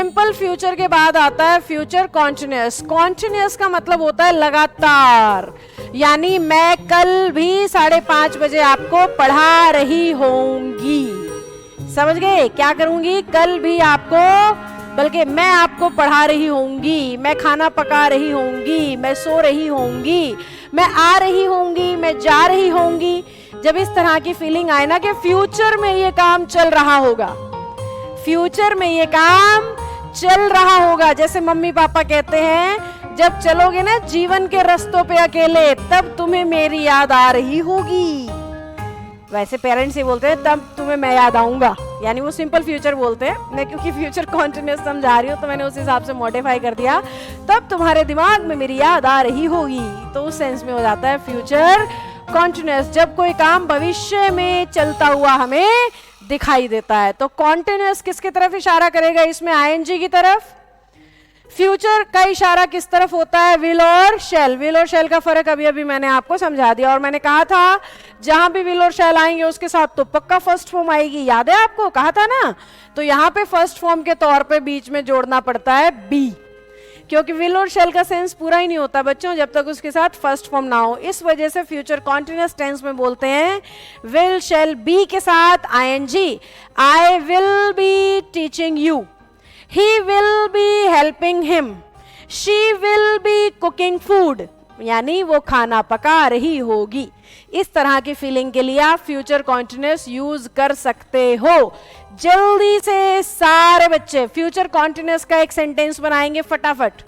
Simple future के बाद आता है फ्यूचर कॉन्टिन्यूअस। कॉन्टिन्यूअस का मतलब होता है लगातार, यानी मैं कल भी 5:30 बजे आपको पढ़ा रही होंगी। समझ गए? क्या करूंगी? कल भी आपको, बल्कि मैं आपको पढ़ा रही होंगी, मैं खाना पका रही होंगी, मैं सो रही होंगी, मैं आ रही होंगी, मैं जा रही होंगी। जब इस तरह की फीलिंग आए ना कि फ्यूचर में ये काम चल रहा होगा, फ्यूचर में ये काम चल रहा होगा, जैसे मम्मी पापा कहते हैं जब चलोगे ना जीवन के रास्तों पे अकेले, तब तुम्हें मेरी याद आ रही होगी। वैसे पेरेंट्स ही बोलते हैं तब तुम्हें मैं याद आऊंगा, यानी वो सिंपल फ्यूचर बोलते हैं। मैं क्योंकि फ्यूचर कॉन्टिन्यूअस समझा रही हूँ तो मैंने उस हिसाब से मॉडिफाई कर दिया, तब तुम्हारे दिमाग में मेरी याद आ रही होगी। तो उस सेंस में हो जाता है फ्यूचर कॉन्टिन्यूअस, जब कोई काम भविष्य में चलता हुआ हमें दिखाई देता है। तो कॉन्टिन्यूअस किसकी तरफ इशारा करेगा? इसमें आईएनजी की तरफ। फ्यूचर का इशारा किस तरफ होता है? विल और शैल। विल और शैल का फर्क अभी अभी मैंने आपको समझा दिया, और मैंने कहा था जहां भी विल और शैल आएंगे उसके साथ तो पक्का फर्स्ट फॉर्म आएगी। याद है आपको? कहा था ना। तो यहाँ पे फर्स्ट फॉर्म के तौर पे बीच में जोड़ना पड़ता है बी, क्योंकि विल और शैल का सेंस पूरा ही नहीं होता बच्चों जब तक उसके साथ फर्स्ट फॉर्म ना हो। इस वजह से फ्यूचर कॉन्टिन्यूअस टेंस में बोलते हैं विल शैल बी के साथ ING. I will be teaching you, he will be helping him, she will be cooking food, यानी वो खाना पका रही होगी। इस तरह की फीलिंग के लिए आप फ्यूचर कॉन्टिन्यूअस यूज कर सकते हो। जल्दी से सारे बच्चे फ्यूचर कॉन्टिन्यूअस का एक सेंटेंस बनाएंगे फटाफट।